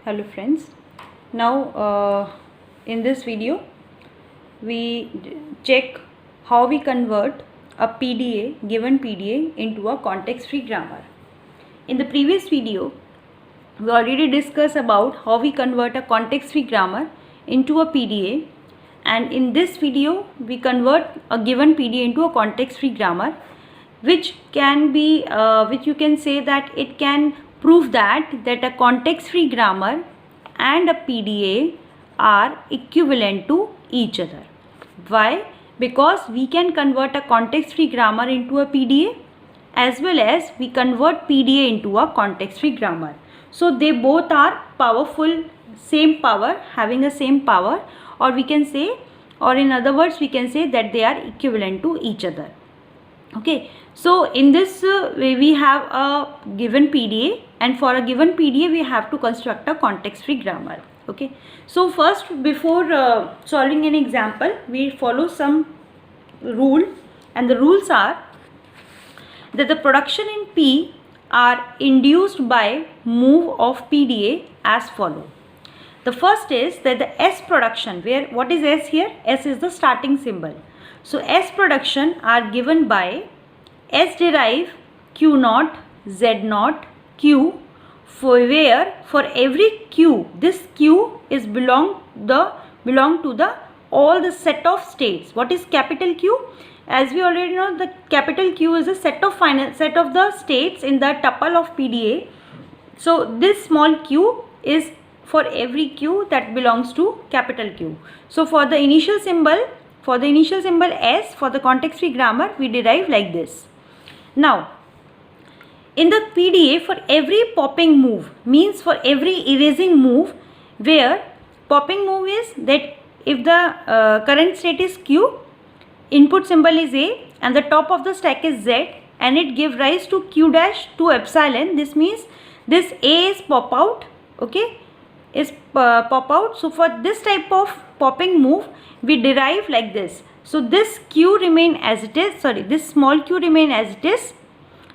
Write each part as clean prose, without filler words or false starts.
Hello friends. Now in this video we check how we convert a given PDA into a context free grammar. In the previous video we already discussed about how we convert a context free grammar into a PDA, and in this video we convert a given PDA into a context free grammar, which can be which you can say that it can prove that a context free grammar and a PDA are equivalent to each other. Why? Because we can convert a context free grammar into a PDA, as well as we convert PDA into a context free grammar. So they both are powerful, same power, having a same power, or we can say, or in other words we can say that they are equivalent to each other. Okay, so in this we have a given PDA, and for a given PDA we have to construct a context free grammar. Okay, so first, before solving an example, we follow some rule, and the rules are that the production in P are induced by move of PDA as follow. The first is that the S production, where what is S here? S is the starting symbol. So S production are given by S derive Q naught, Z naught, Q, for where for every Q, this Q is belong to the all the set of states. What is capital Q? As we already know, the capital Q is a set of the states in the tuple of PDA. So this small q is for every q that belongs to capital Q. So for the initial symbol S, for the context free grammar, we derive like this. Now in the PDA, for every popping move, means for every erasing move, where popping move is that if the current state is Q, input symbol is A, and the top of the stack is Z, and it give rise to Q dash to epsilon. This means this A is pop out, okay, is pop out. So for this type of popping move, we derive like this. So this Q remain as it is, this small q remain as it is,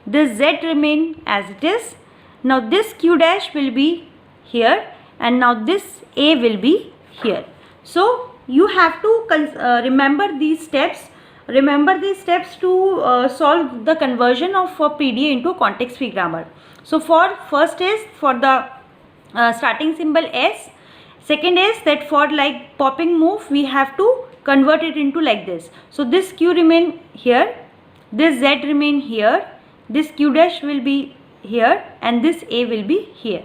this Z remain as it is. Now this Q dash will be here, and now this A will be here. So you have to remember these steps. Remember these steps to solve the conversion of PDA into a context free grammar. So for first is for the starting symbol S. Second is that for like popping move, we have to convert it into like this. So this Q remain here, this Z remain here, this Q dash will be here, and this A will be here.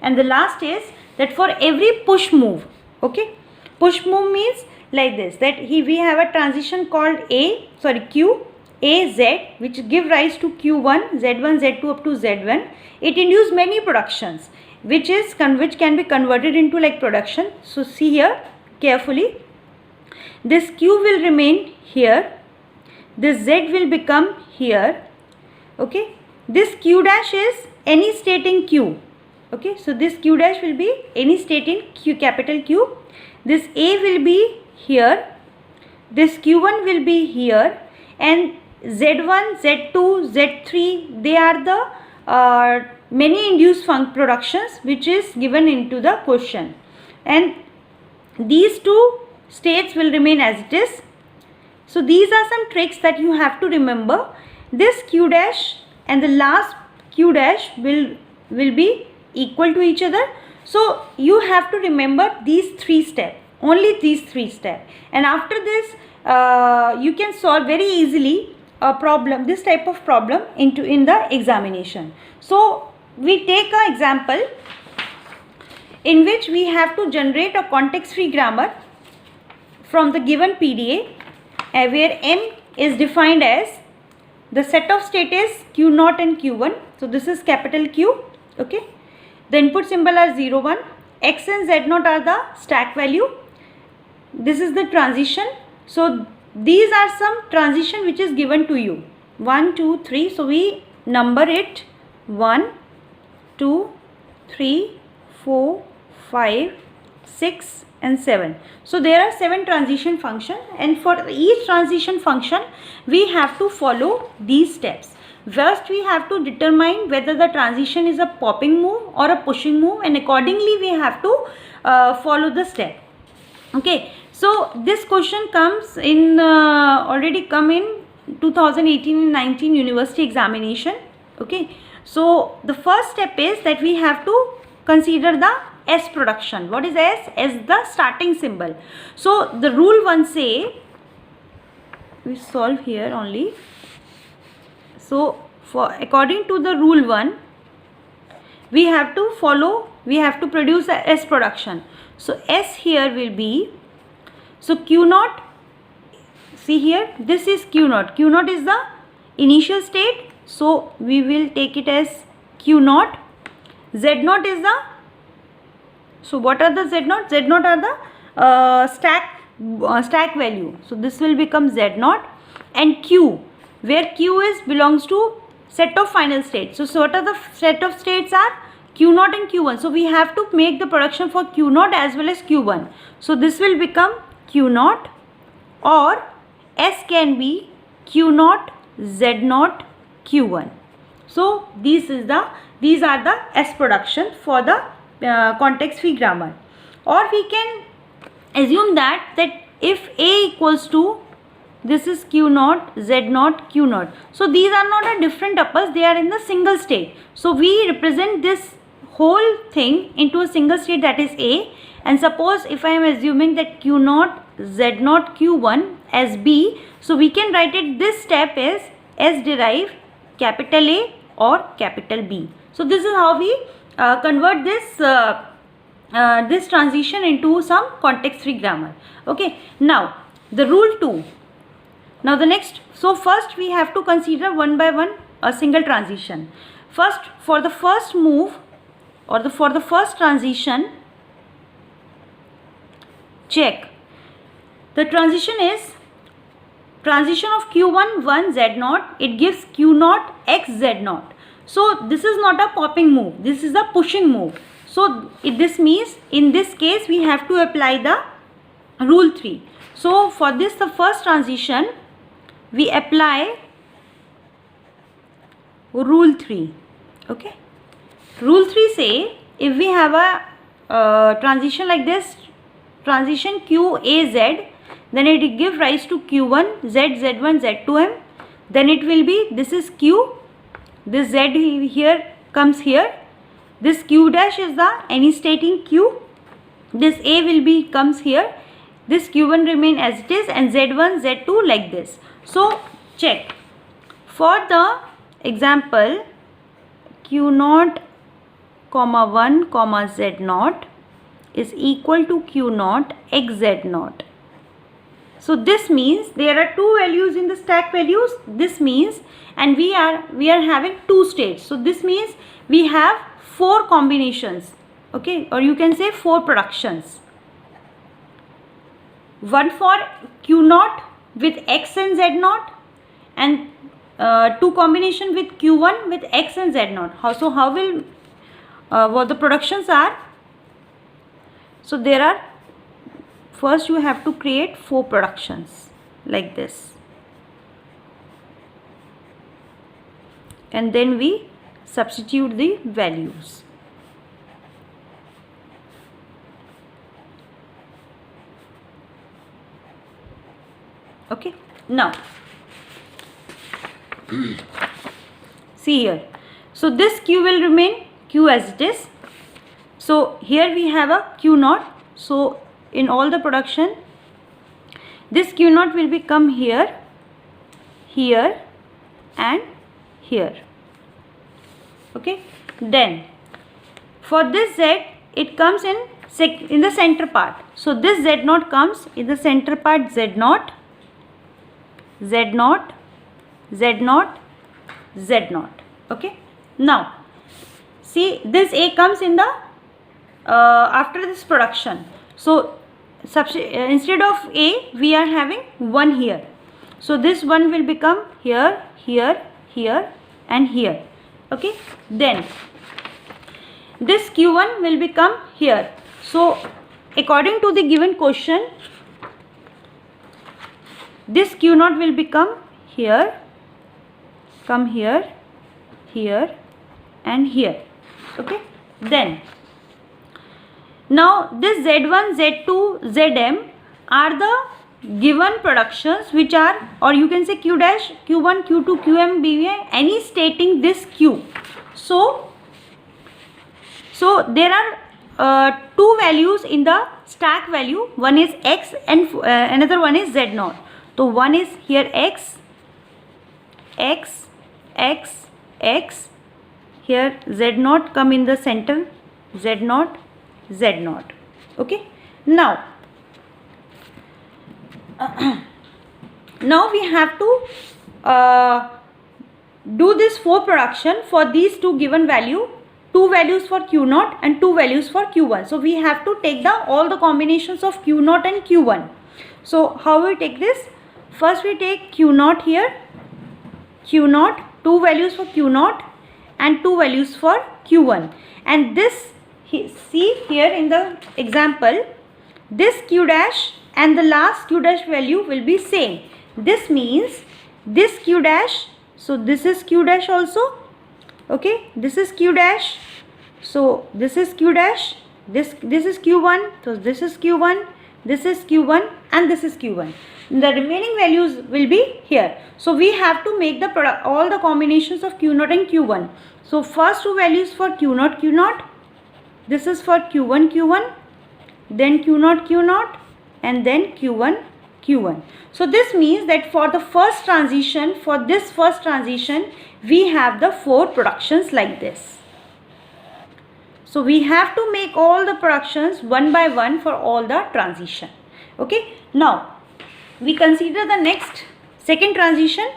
And the last is that for every push move, okay, push move means like this, that we have a transition called Q, A, Z, which give rise to Q1, Z1, Z2 up to Z1. It induce many productions, which can be converted into like production. So see here carefully, this Q will remain here, this Z will become here, okay, this Q dash is any state in Q, okay, so this Q dash will be any state in Q, capital Q, this A will be here, this Q1 will be here, and Z1, Z2, Z3, they are the many induced productions which is given into the question, and these two states will remain as it is. So these are some tricks that you have to remember. This Q dash and the last Q dash will be equal to each other. So you have to remember these three steps, only these three steps, and after this you can solve very easily a problem, this type of problem in the examination. So we take an example in which we have to generate a context free grammar from the given PDA, where M is defined as the set of state is Q naught and Q1. So this is capital Q, okay. The input symbol are 0, 1. X and Z naught are the stack value. This is the transition. So these are some transition which is given to you. 1, 2, 3. So we number it 1, 2, 3, 4, 5, 6 and 7. So there are 7 transition function, and for each transition function we have to follow these steps. First we have to determine whether the transition is a popping move or a pushing move, and accordingly we have to follow the step. Okay, so this question comes in already come in 2018 and 19 university examination. Okay, so the first step is that we have to consider the S production. What is S? S the starting symbol. So the rule 1 say, we solve here only. So for according to the rule 1, we have to follow, we have to produce a S production. So S here will be, so Q naught, see here, this is Q naught. Q naught is the initial state, so we will take it as Q naught. Z naught is the, so what are the Z naught? Z naught are the stack value. So this will become Z naught. And Q, where Q is belongs to set of final states. So what are the set of states are? Q naught and Q1. So we have to make the production for Q naught as well as Q1. So this will become Q naught, or S can be Q naught, Z naught, Q1. So these are the S production for the context free grammar. Or we can assume that if A equals to, this is Q naught, Z naught, Q naught. So these are not a different tuples, they are in the single state. So we represent this whole thing into a single state, that is A. And suppose if I am assuming that Q naught, Z naught, Q1 as B, so we can write it, this step is S derive capital A or capital B. So this is how we convert this transition into some context free grammar. Okay, now the rule 2. Now the next, so first we have to consider one by one a single transition. First, for the first move or for the first transition, check. The transition is transition of Q1 1 Z naught, it gives Q naught X Z naught. So this is not a popping move, this is a pushing move. So this means in this case we have to apply the rule 3. So for this, the first transition, we apply rule 3. Okay, rule 3 say, if we have a transition like this, transition Q A Z, then it give rise to Q1 Z, Z1, Z2M. Then it will be, this is Q, this Z here comes here, this Q dash is the any state in Q, this A will be comes here, this Q1 remain as it is, and Z1, Z2 like this. So check. For the example, Q naught comma 1 comma Z naught is equal to Q naught X Z naught. So this means there are two values in the stack values. This means, and we are having two states. So this means we have 4 combinations. Okay, or you can say 4 productions. One for Q naught with X and Z naught, and 2 combination with Q1 with X and Z naught. How will what the productions are? So there are, first you have to create 4 productions like this, and then we substitute the values. Okay, now see here, so this Q will remain Q as it is. So here we have a Q naught. So in all the production, this Q naught will become here, here and here. Okay, then for this Z, it comes in the center part. So this Z naught comes in the center part, Z naught, Z naught, Z naught, Z naught. Okay, now see, this A comes in the after this production. So instead of A, we are having 1 here. So this 1 will become here, here, here and here. Okay, then this Q1 will become here. So according to the given question, this Q naught will become here, come here here and here. Okay, then now this Z1, Z2, Zm are the given productions which are, or you can say Q dash, Q1, Q2, Qm, Bm, any stating this Q. So there are two values in the stack value. One is X and another one is Z0. So one is here X, X, X, X. Here Z0 come in the center, Z0, Z0. Okay. Now now we have to do this 4 production for these two given value, 2 values for Q0 and 2 values for Q1. So we have to take all the combinations of Q0 and Q1. So how we take this? First we take Q0 here, Q0, 2 values for Q0 and 2 values for Q1. And this, see here in the example, this Q dash and the last Q dash value will be same. This means this Q dash, so this is Q dash also. Okay, this is Q dash, so this is Q dash, this is Q1, so this is Q1, this is Q1 and this is Q1. The remaining values will be here. So we have to make the product, all the combinations of Q0 and Q1. So first 2 values for Q0, Q0, this is for Q1, Q1, then Q0, Q0 and then Q1, Q1. So this means that for the first transition, for this first transition, we have the 4 productions like this. So we have to make all the productions one by one for all the transition. Okay. Now we consider the next second transition.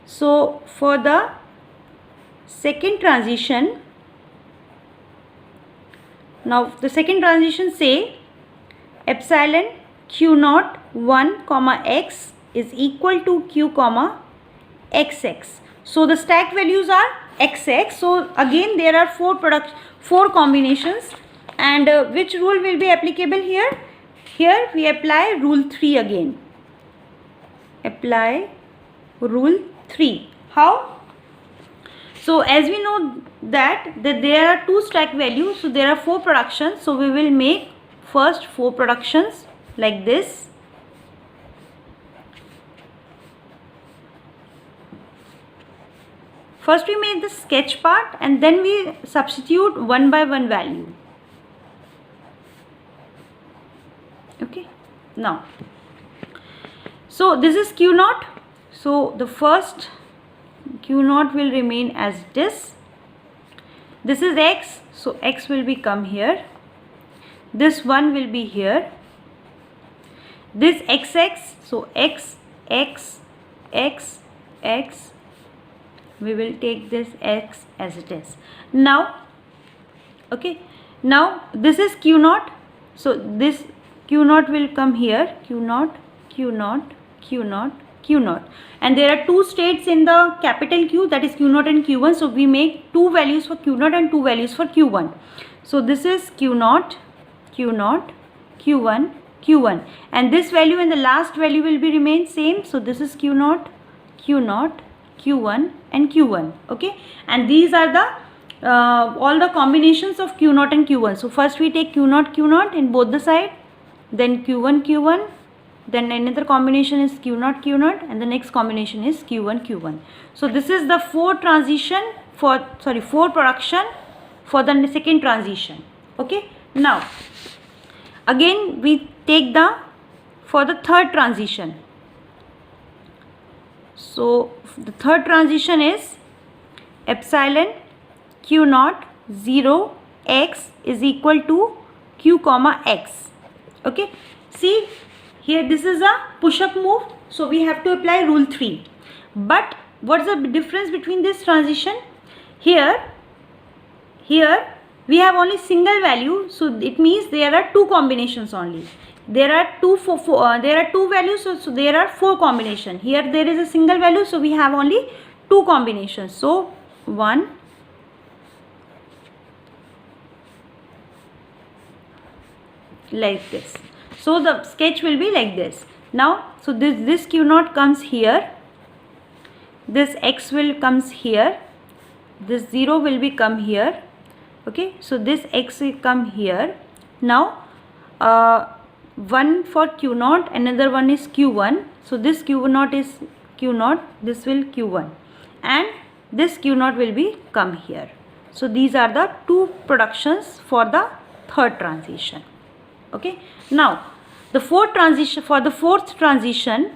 So for the second transition, now the second transition say epsilon Q0 1 comma X is equal to Q comma XX. So the stack values are XX. So again there are 4 combinations, and which rule will be applicable here? Here we apply rule 3 again. Apply rule 3. How? So as we know that there are 2 stack values, so there are 4 productions. So we will make first 4 productions like this. First we make the sketch part and then we substitute one by one value. Okay. Now, so this is Q0. So the first Q0 will remain as this. This is X. So X will become here. This one will be here. This XX. So X, X, X, X. We will take this X as it is. Now, okay. Now this is Q0. So this Q0 will come here. Q0, Q0, Q0, Q0. And there are 2 states in the capital Q, that is Q0 and Q1. So we make 2 values for Q0 and 2 values for Q1. So this is Q0, Q0, Q1, Q1. And this value and the last value will be remain same. So this is Q0, Q0, Q1 and Q1. Okay. And these are the all the combinations of Q0 and Q1. So first we take Q0, Q0 in both the side. Then Q1, Q1. Then another combination is Q0, Q0. And the next combination is Q1, Q1. So this is the 4 production for the second transition. Okay. Now again we take for the third transition. So the third transition is epsilon Q0 0 X is equal to Q comma X. Okay. See here, this is a push-up move. So we have to apply rule 3. But what's the difference between this transition? Here we have only single value. So it means there are 2 combinations only. There are there are 2 values, so there are 4 combinations. Here there is a single value, so we have only 2 combinations. So 1, like this. So the sketch will be like this. Now, so this Q0 comes here. This X will comes here. this 0 will be come here. Okay, so this x will come here. Now one for Q0, another one is Q1. So this Q0 is Q0, this will Q1, and this Q0 will be come here. So these are the two productions for the third transition. Okay, now the fourth transition, for the fourth transition,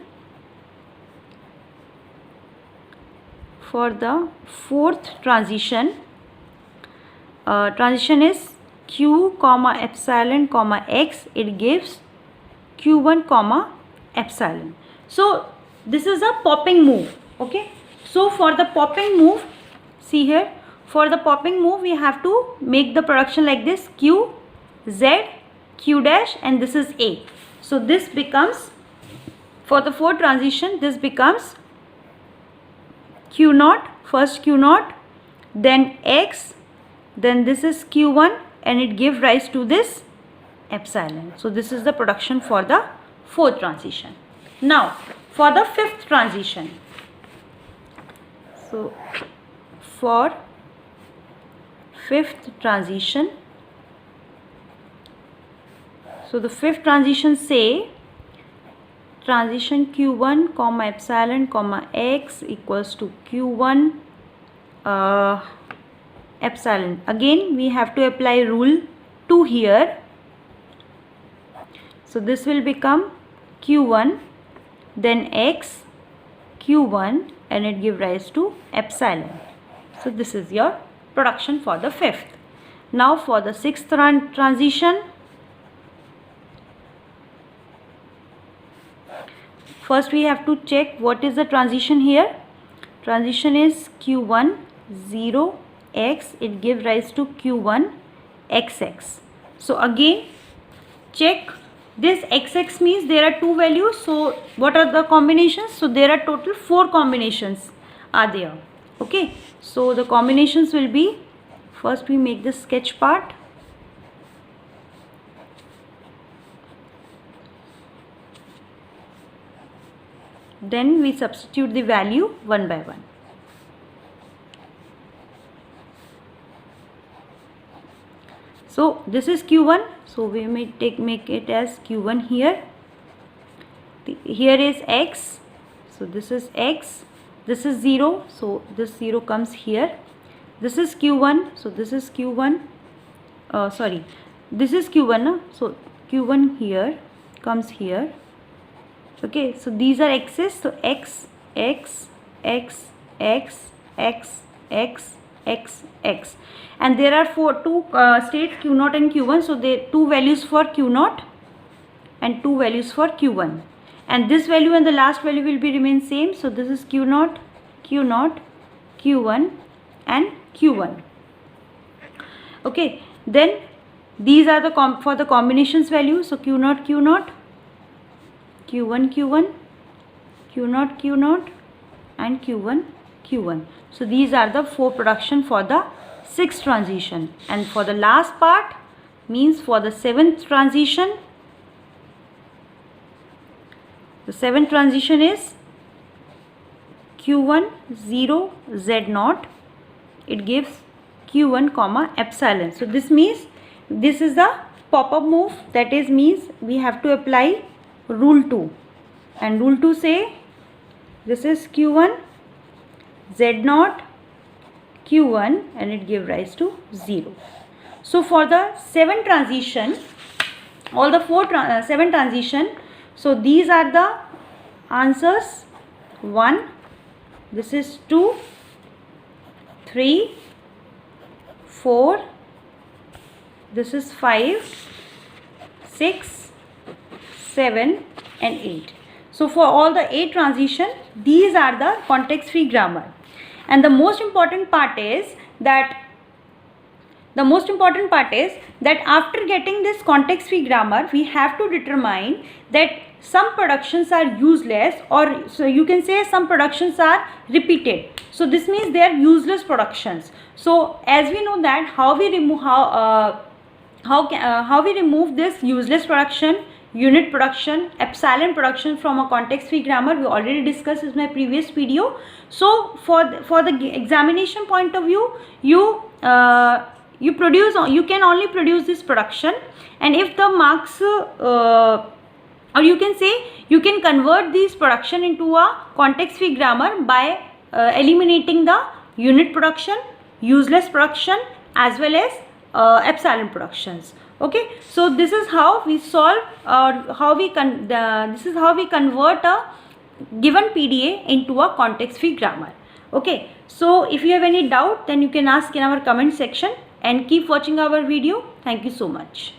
transition is Q comma epsilon comma x, it gives Q1 comma epsilon. So this is a popping move. Okay, so for the popping move, see here, for the popping move we have to make the production like this: Q, Z, Q dash, and this is A. So this becomes, for the fourth transition, this becomes Q0, first Q0, then X, then this is Q1, and it gives rise to this epsilon. So this is the production for the fourth transition. Now for the fifth transition, so for fifth transition, so the fifth transition say transition Q1 comma epsilon comma x equals to Q1 epsilon. Again we have to apply rule 2 here. So this will become Q1, then x, Q1, and it give rise to epsilon. So this is your production for the fifth. Now for the sixth transition, first we have to check what is the transition here. Transition is Q1 0 x, it gives rise to Q1 xx. So again check this xx means there are two values. So what are the combinations? So there are total 4 combinations are there. Okay, so the combinations will be, first we make the sketch part. Then we substitute the value one by one. So this is Q1, so we may make it as Q1 here. Here is x, so this is x. This is 0, so this 0 comes here. This is Q1, so this is Q1. This is Q1, so Q1 here comes here. Okay, so these are x's, so x, x, x, x, x, x, x, x, and there are two states, Q0 and Q1. So there are 2 values for Q0 and 2 values for Q1, and this value and the last value will be remain same. So this is Q0, Q0, Q1, and Q1. Okay, then these are the for the combinations value. So Q0, Q0, Q1, Q1, Q0, Q0, and Q1, Q1. So these are the 4 production for the 6th transition. And for the last part means for the 7th transition, the 7th transition is Q1 0 Z0, it gives Q1 comma epsilon. So this means this is the pop-up move, that is means we have to apply rule 2, and rule 2 say this is Q1 Z0 Q1, and it give rise to 0. So for the 7 transition, all the 7 transition, so these are the answers: 1, this is 2, 3, 4, this is 5, 6, 7, and 8. So for all the 8 transition, these are the context free grammar. And the most important part is that after getting this context free grammar, we have to determine that some productions are useless, or so you can say some productions are repeated. So this means they are useless productions. So as we know that how we remove this useless production unit production, epsilon production from a context free grammar. We already discussed in my previous video. So for the examination point of view, you can only produce this production, and if the marks or you can say you can convert this production into a context free grammar by eliminating the unit production, useless production, as well as epsilon productions. Okay, so this is how we solve, or this is how we convert a given PDA into a context free grammar. Okay, so if you have any doubt, then you can ask in our comment section, and keep watching our video. Thank you so much.